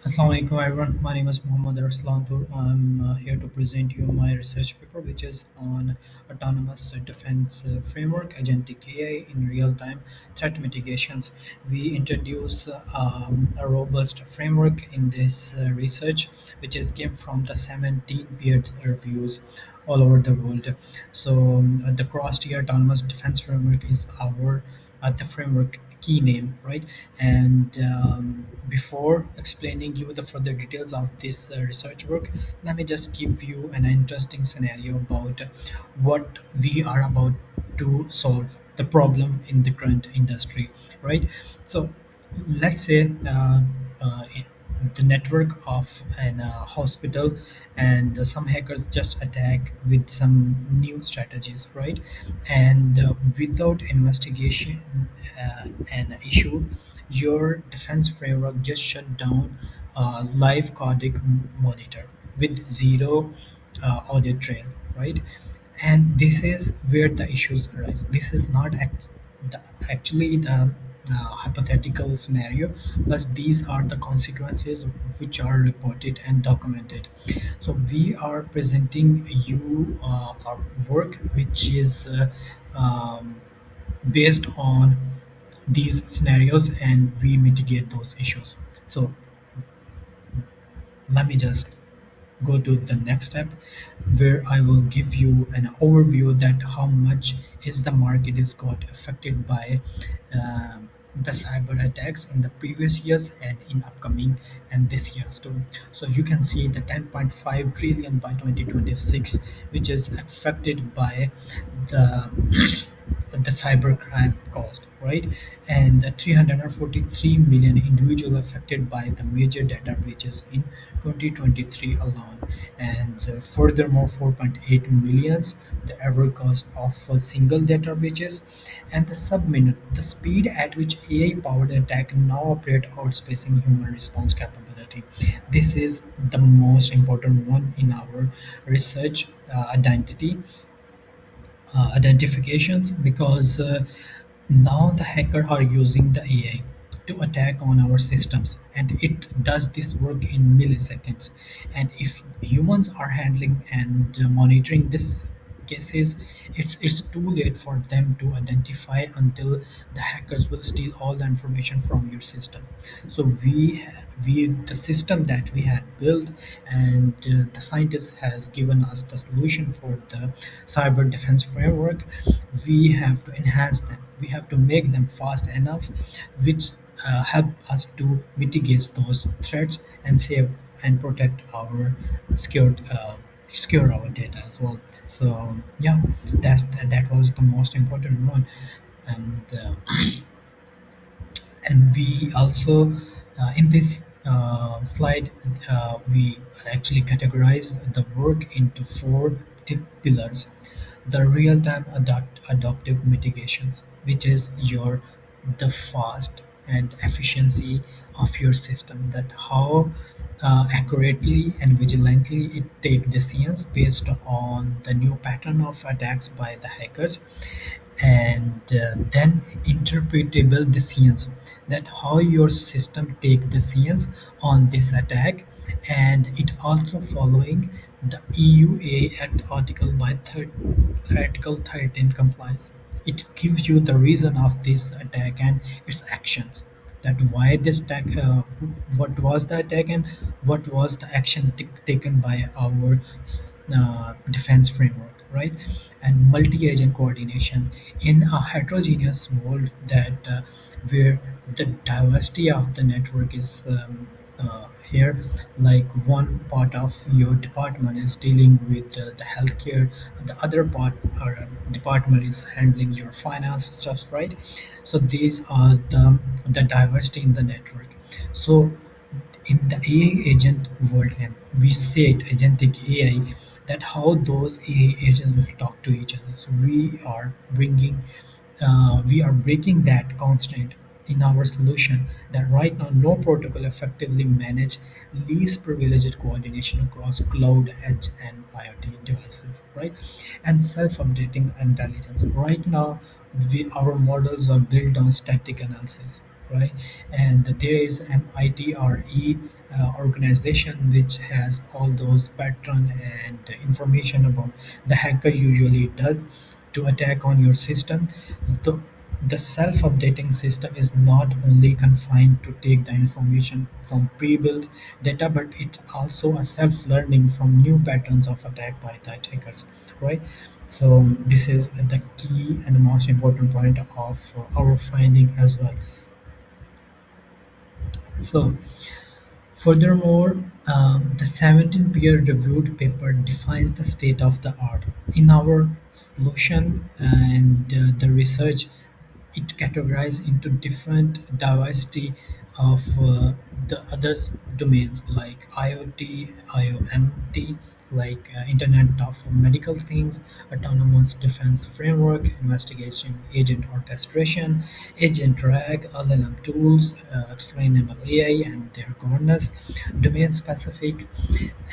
Assalamualaikum everyone. My name is Mohammad Arslantur. I'm here to present you my research paper, which is on autonomous defense framework, agentic AI in real-time threat mitigations. We introduce a robust framework in this research, which is came from the 17 peer reviews all over the world. So the cross-tier autonomous defense framework is our the framework key name, right? And before explaining you the further details of this research work, let me just give you an interesting scenario about what we are about to solve the problem in the current industry, right? So let's say uh, the network of an hospital, and some hackers just attack with some new strategies, right? And without investigation an issue, your defense framework just shut down a live cardiac monitor with zero audit trail, right? And this is where the issues arise. This is not the, actually the hypothetical scenario, but these are the consequences which are reported and documented. So we are presenting you our work, which is based on these scenarios, and we mitigate those issues. So let me just go to the next step, where I will give you an overview that how much is the market is got affected by the cyber attacks in the previous years and in upcoming and this year's too. So you can see the 10.5 trillion by 2026, which is affected by the the cybercrime cost, right? And the 343 million individual affected by the major data breaches in 2023 alone, and furthermore 4.8 millions the average cost of a single data breaches, and the sub-minute the speed at which AI powered attack now operate outspacing human response capability. This is the most important one in our research identifications, because now the hacker are using the AI to attack on our systems, and it does this work in milliseconds. And if humans are handling and monitoring this cases, it's too late for them to identify until the hackers will steal all the information from your system. So we the system that we had built, and the scientist has given us the solution for the cyber defense framework. We have to enhance them, we have to make them fast enough, which help us to mitigate those threats and save and protect our secure our data as well. So yeah, that was the most important one. And we also in this slide, we actually categorize the work into four pillars: the real-time adaptive mitigations, which is your the fast and efficiency of your system, that how accurately and vigilantly it take decisions based on the new pattern of attacks by the hackers. And then interpretable decisions, that how your system take decisions on this attack, and it also following the EUA Act Article 13 compliance. It gives you the reason of this attack and its actions, that why this attack, what was the attack, and what was the action taken by our defense framework, right? And multi-agent coordination in a heterogeneous world, that where the diversity of the network is here, like one part of your department is dealing with the healthcare, the other part or department is handling your finance stuff, right? So these are the diversity in the network. So in the AI agent world, and we say it agentic AI, that how those AI agents will talk to each other. So we are breaking that constraint in our solution, that right now no protocol effectively manage least privileged coordination across cloud, edge, and IoT devices, right? And self-updating intelligence. Right now, our models are built on static analysis. right? And there is MITRE organization which has all those pattern and information about the hacker usually does to attack on your system. The, the self-updating system is not only confined to take the information from pre-built data, but it's also a self-learning from new patterns of attack by the attackers, right? So this is the key and the most important point of our finding as well. So furthermore, the 17 peer-reviewed paper defines the state of the art. In our solution and the research, it categorized into different diversity of the others domains like IoT, IOMT, like Internet of Medical Things, Autonomous Defense Framework, Investigation Agent Orchestration, Agent RAG, LLM tools, explainable AI and their governance, domain specific,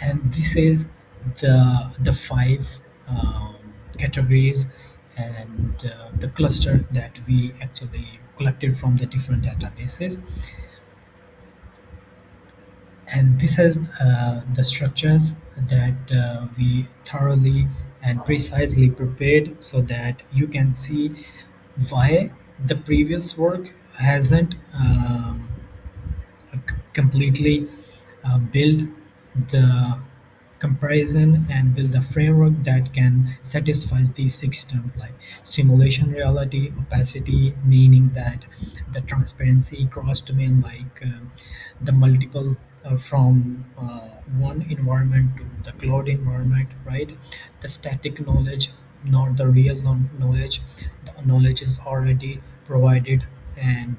and this is the five um, categories and the cluster that we actually collected from the different databases. And this is the structures that we thoroughly and precisely prepared so that you can see why the previous work hasn't completely build the comparison and build a framework that can satisfy these six terms like simulation reality, opacity, meaning that the transparency, cross domain, like the multiple from one environment to the cloud environment, right? The static knowledge, not the real knowledge. The knowledge is already provided and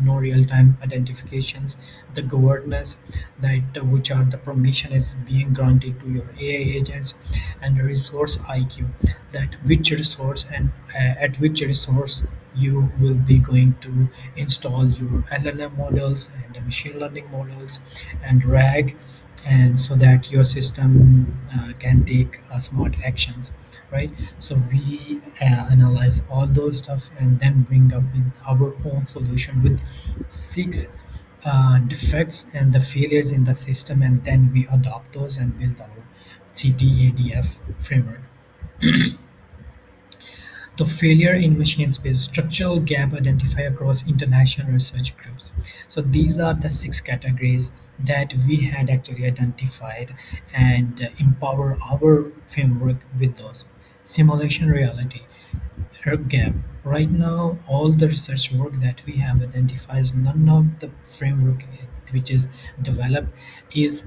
no real-time identifications. The governance, that which are the permission is being granted to your AI agents, and the resource IQ, that which resource and at which resource you will be going to install your LLM models and the machine learning models and RAG, and so that your system can take smart actions, right? So we analyze all those stuff and then bring up with our own solution with six defects and the failures in the system, and then we adopt those and build our CTADF framework. The failure in machine space structural gap identified across international research groups. So these are the six categories that we had actually identified and empower our framework with those. Simulation reality gap. Right now, all the research work that we have identifies none of the framework which is developed is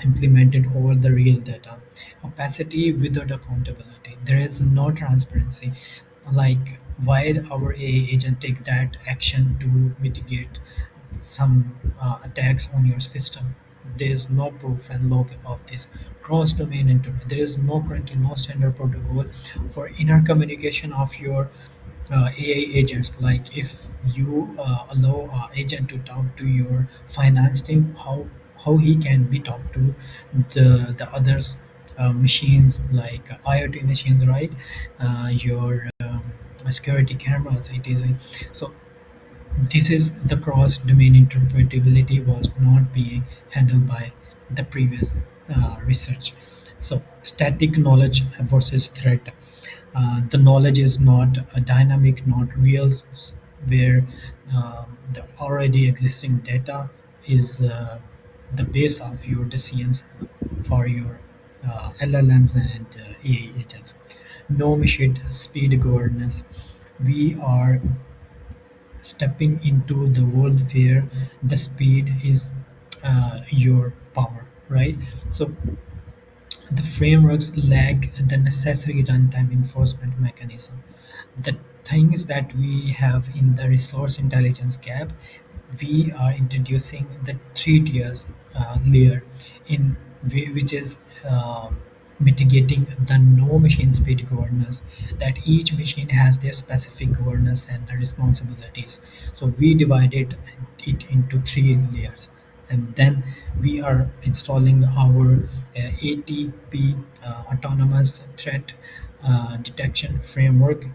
implemented over the real data. Opacity without accountability. There is no transparency. Like why our AI agent take that action to mitigate some attacks on your system. There is no proof and log of this cross-domain internet. There is no currently no standard protocol for inner communication of your AI agents. Like if you allow agent to talk to your finance team, how he can be talked to the others machines like IoT machines, right? Your security cameras. It is so this is the cross-domain interpretability was not being handled by the previous research. So static knowledge versus threat. The knowledge is not dynamic, not real, where the already existing data is the base of your decisions for your LLMs and AI agents. No machine speed governance. We are stepping into the world where the speed is your power, right? So the frameworks lack the necessary runtime enforcement mechanism. The things that we have in the resource intelligence gap, we are introducing the three tiers layer in which is mitigating the no machine speed governance, that each machine has their specific governance and the responsibilities. So we divided it into three layers, and then we are installing our ATP autonomous threat detection framework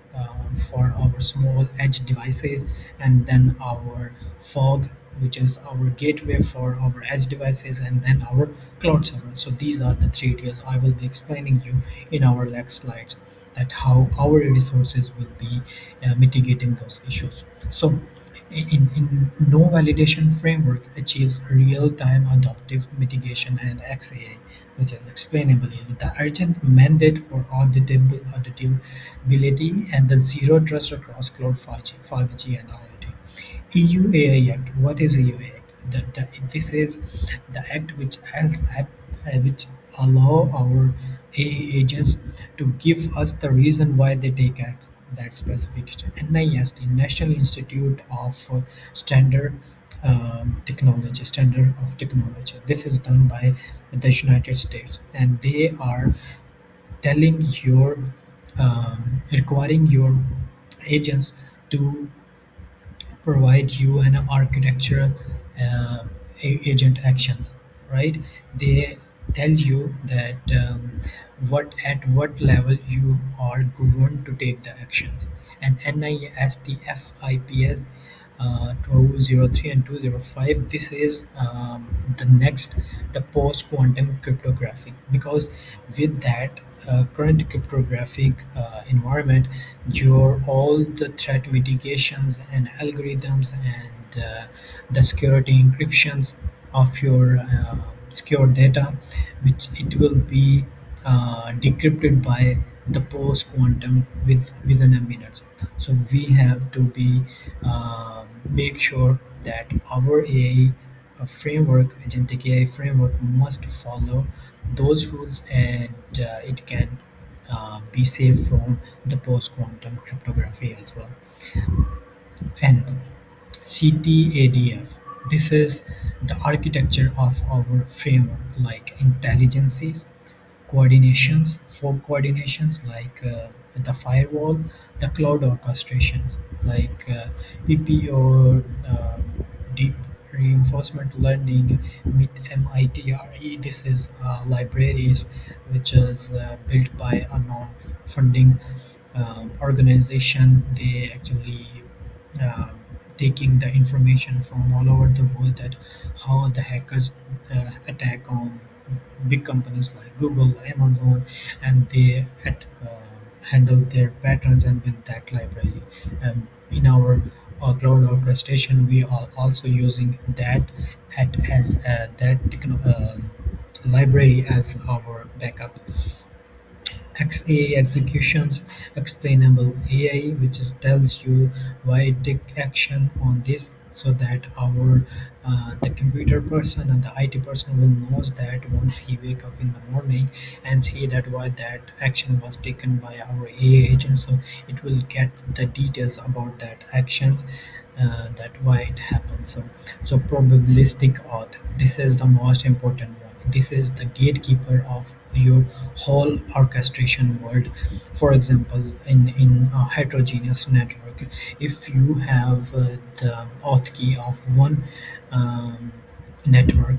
for our small edge devices, and then our fog, which is our gateway for our edge devices, and then our cloud server. So these are the three tiers I will be explaining you in our next slides, that how our resources will be mitigating those issues. So in no validation framework achieves real-time adaptive mitigation and XAI, which is explainably the urgent mandate for auditability and the zero trust across cloud 5G and IoT. EU AI Act. What is EU Act? This is the act which allow our AI agents to give us the reason why they take acts that specific NIST, National Institute of Standard of Technology. This is done by the United States, and they are telling your requiring your agents to provide you an architectural uh, agent actions, right? They tell you that what at what level you are governed to take the actions. And NIST FIPS 203 and 205, this is the next, the post quantum cryptography, because with that current cryptographic environment, your all the threat mitigations and algorithms and the security encryptions of your secure data, which it will be decrypted by the post quantum within a minute. So we have to be make sure that our AI framework, agentic AI framework, must follow those rules, and it can be safe from the post quantum cryptography as well. And CTADF. This is the architecture of our framework, like intelligences, coordinations, for coordinations like the firewall, the cloud orchestrations like PPO, deep reinforcement learning, MITRE. This is libraries which is built by a non-funding organization. They actually uh, taking the information from all over the world, that how the hackers attack on big companies like Google, Amazon, and they handle their patterns and build that library. In our cloud orchestration, we are also using that as library as our backup. XA executions, explainable AI, which is tells you why take action on this, so that our the computer person and the IT person will knows that once he wake up in the morning and see that why that action was taken by our AI agent, so it will get the details about that actions, that why it happened. So probabilistic auth. This is the most important one. This is the gatekeeper of your whole orchestration world. For example, in a heterogeneous network, if you have the auth key of one um, network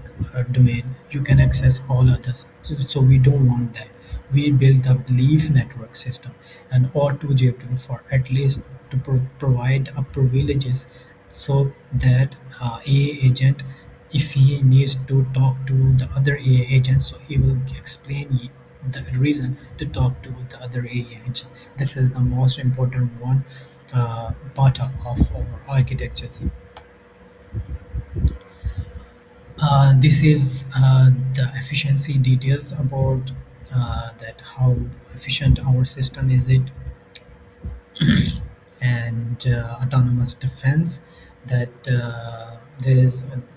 domain, you can access all others. So we don't want that. We build a belief network system, and or 2J tool for at least to provide a privileges, so that AA agent, if he needs to talk to the other AA agent, so he will explain the reason to talk to the other AA agent. This is the most important one part of our architectures. This is the efficiency details about that how efficient our system is it, and autonomous defense, that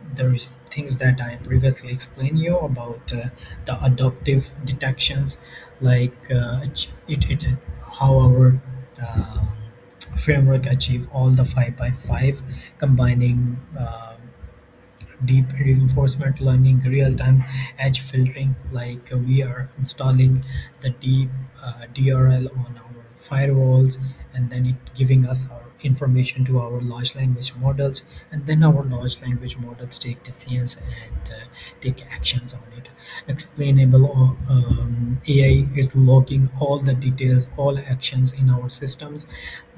there is things that I previously explained you about the adaptive detections, like it how our um framework achieve all the 5 by 5, combining deep reinforcement learning, real-time edge filtering, like we are installing the deep DRL on our firewalls, and then it giving us our information to our large language models, and then our large language models take decisions and take actions on it. Explainable AI is logging all the details, all actions in our systems,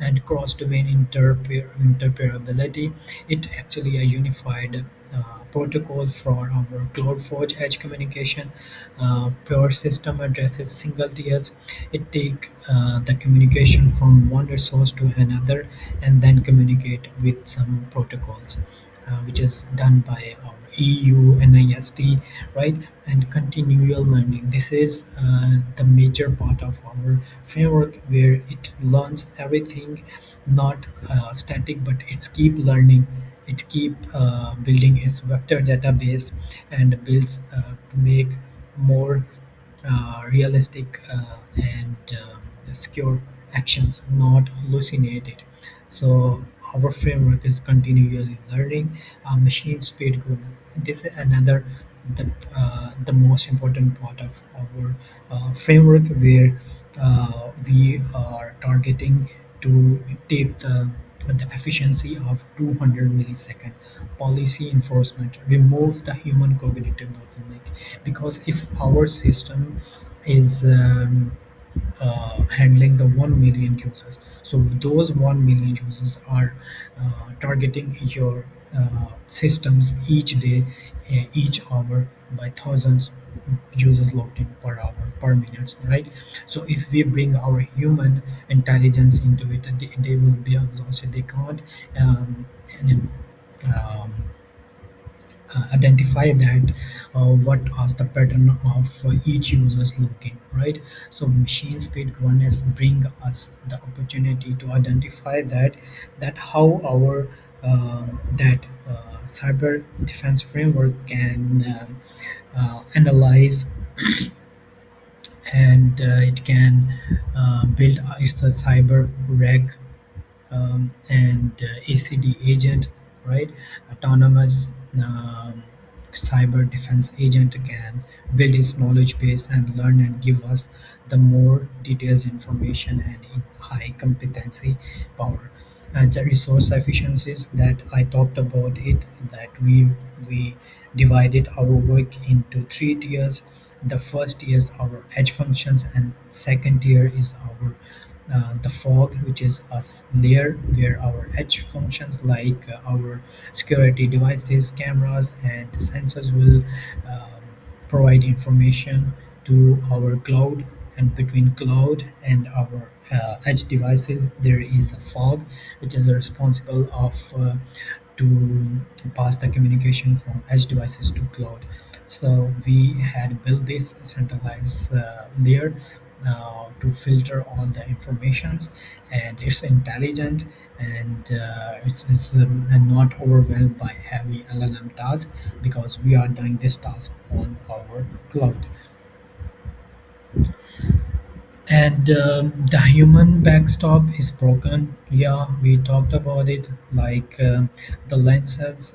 and cross-domain interoperability. It actually a unified protocol for our CloudForge edge communication. Pure system addresses single tiers. It take the communication from one resource to another and then communicate with some protocols, which is done by our EU NIST, right? And continual learning. This is the major part of our framework where it learns everything, not static, but it's keep learning. It keep building its vector database and builds to make more realistic and secure actions, not hallucinated. So our framework is continually learning. Machine speed governance. This is another the most important part of our framework where we are targeting to take the efficiency of 200 millisecond policy enforcement, remove the human cognitive bottleneck. Because if our system is handling the 1 million users, so those 1 million users are targeting your systems each day, each hour by thousands users logged in per hour per minute, right? So if we bring our human intelligence into it, they will be exhausted. They can't and, um, identify that what was the pattern of each user's looking, right? So machine speed governance bring us the opportunity to identify that how our that cyber defense framework can analyze, and it can build it's a cyber reg and ACD agent, right? Autonomous cyber defense agent can build its knowledge base and learn and give us the more details information and in high competency power. And the resource efficiencies that I talked about it, that we divided our work into three tiers. The first tier is our edge functions, and second tier is our the fog, which is layer where our edge functions like our security devices, cameras, and sensors will provide information to our cloud. And between cloud and our edge devices, there is a fog, which is responsible of to pass the communication from edge devices to cloud. So we had built this centralized layer to filter all the informations, and it's intelligent, and it's not overwhelmed by heavy LLM tasks because we are doing this task on our cloud. And the human backstop is broken. Yeah, we talked about it. Like the Lancet's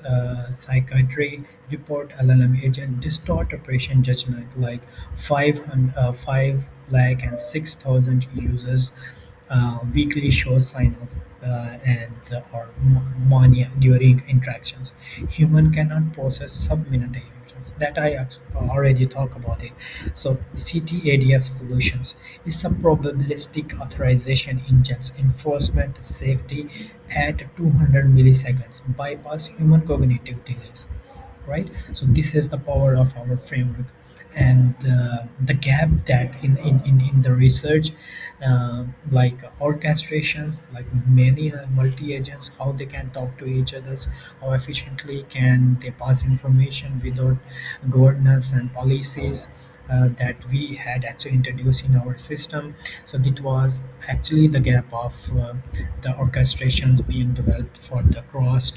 psychiatry report, LLM agent distort operation judgment. Like 5 lakh and 6,000 users weekly show sign of and or mania during interactions. Human cannot process sub-minute actions. That I already talked about it. So CTADF solutions is a probabilistic authorization engines enforcement safety at 200 milliseconds bypass human cognitive delays, right? So this is the power of our framework. And the gap that in the research, like orchestrations, like many multi-agents, how they can talk to each others, how efficiently can they pass information without governance and policies that we had actually introduced in our system. So it was actually the gap of the orchestrations being developed for the cross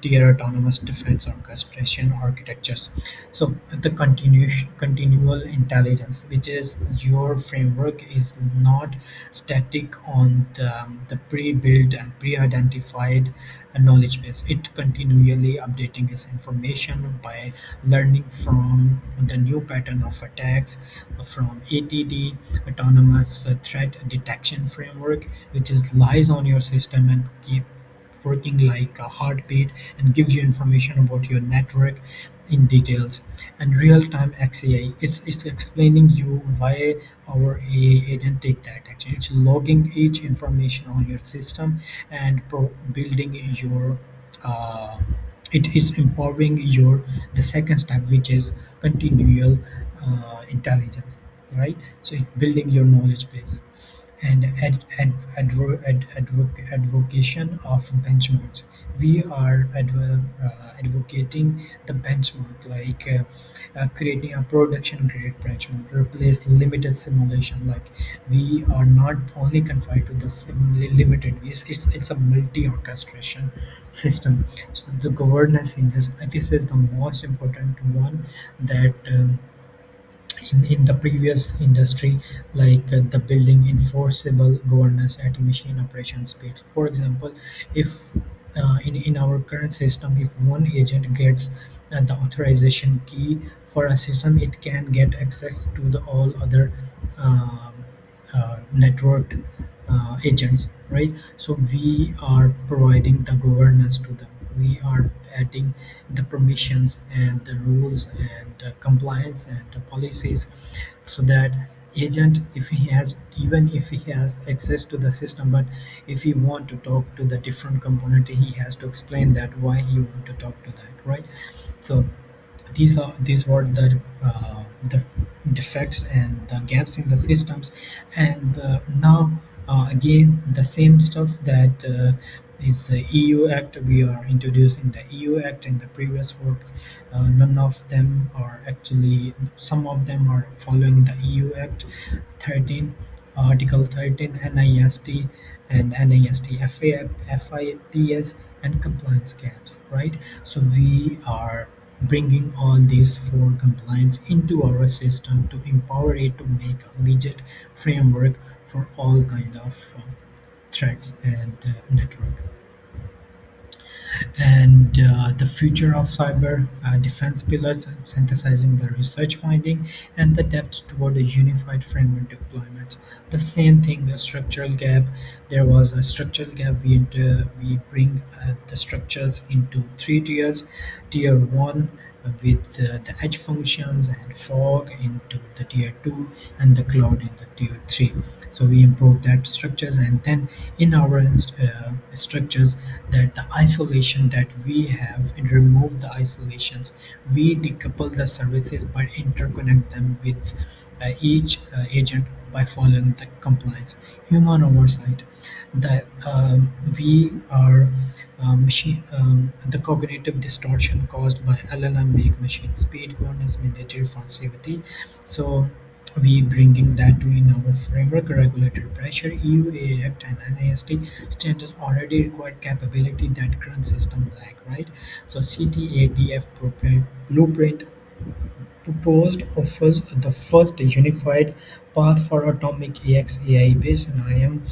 tier autonomous defense orchestration architectures. So the continual intelligence, which is your framework, is not static on the pre-built and pre-identified knowledge base. It continually updating its information by learning from the new pattern of attacks from ATD, autonomous threat detection framework, which is lies on your system and keep working like a heartbeat and gives you information about your network in details. And real-time XAI, it's explaining you why our AI agent take that action. It's logging each information on your system and building your uh, it is empowering your the second step, which is continual intelligence, right? So it building your knowledge base. And advocation of benchmarks. We are advocating the benchmark, like creating a production grade benchmark, replace limited simulation. Like we are not only confined to the limited, it's a multi-orchestration system. So the governance in this is the most important one, that in the previous industry, like the building enforceable governance at machine operation speed. For example, if in our current system, if one agent gets the authorization key for a system, it can get access to the all other um, networked agents, right? So we are providing the governance to them. We are adding the permissions and the rules and compliance and policies, so that agent, if he has, even if he has access to the system, but if he want to talk to the different component, he has to explain that why he want to talk to that, right? So these were the defects and the gaps in the systems. And now again the same stuff that is the EU Act. We are introducing the EU Act in the previous work. None of them are actually, some of them are following the EU Act 13, Article 13, NIST and NIST FIPS and compliance gaps, right? So we are bringing all these four compliance into our system to empower it to make a legit framework for all kind of threats and network. And the future of cyber defense pillars, synthesizing the research finding and the depth toward a unified framework deployment. The same thing, the structural gap. There was a structural gap. We bring the structures into three tiers. Tier one with the edge functions and fog into the tier 2, and the cloud in the tier 3. So we improve that structures, and then in our structures, that the isolation that we have, and remove the isolations. We decouple the services but interconnect them with each agent by following the compliance. Human oversight. The we are the cognitive distortion caused by LLM make machine speed governance mandatory for safety. So we bringing that to in our framework. Regulatory pressure. EU Act and NIST standards already require capability that current system lack, right? So CTADF blueprint proposed offers the first unified path for atomic AI based on IAM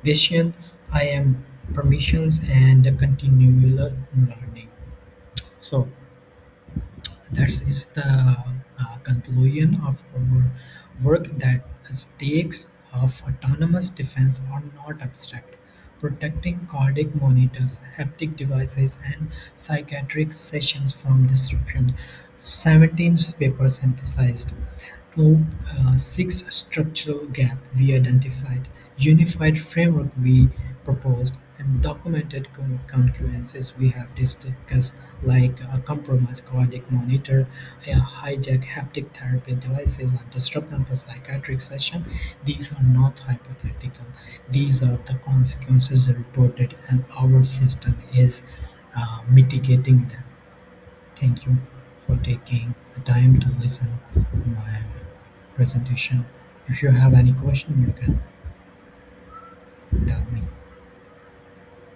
Bayesian IAM permissions and continual learning. So that is the conclusion of our work, that the stakes of autonomous defense are not abstract. Protecting cardiac monitors, haptic devices, and psychiatric sessions from disruption. 17 papers synthesized to six structural gap we identified, unified framework we proposed, and documented consequences we have discussed, like a compromised cardiac monitor, a hijack haptic therapy devices, a disruption for psychiatric session. These are not hypothetical. These are the consequences reported, and our system is mitigating them. Thank you for taking the time to listen to my presentation. If you have any question, you can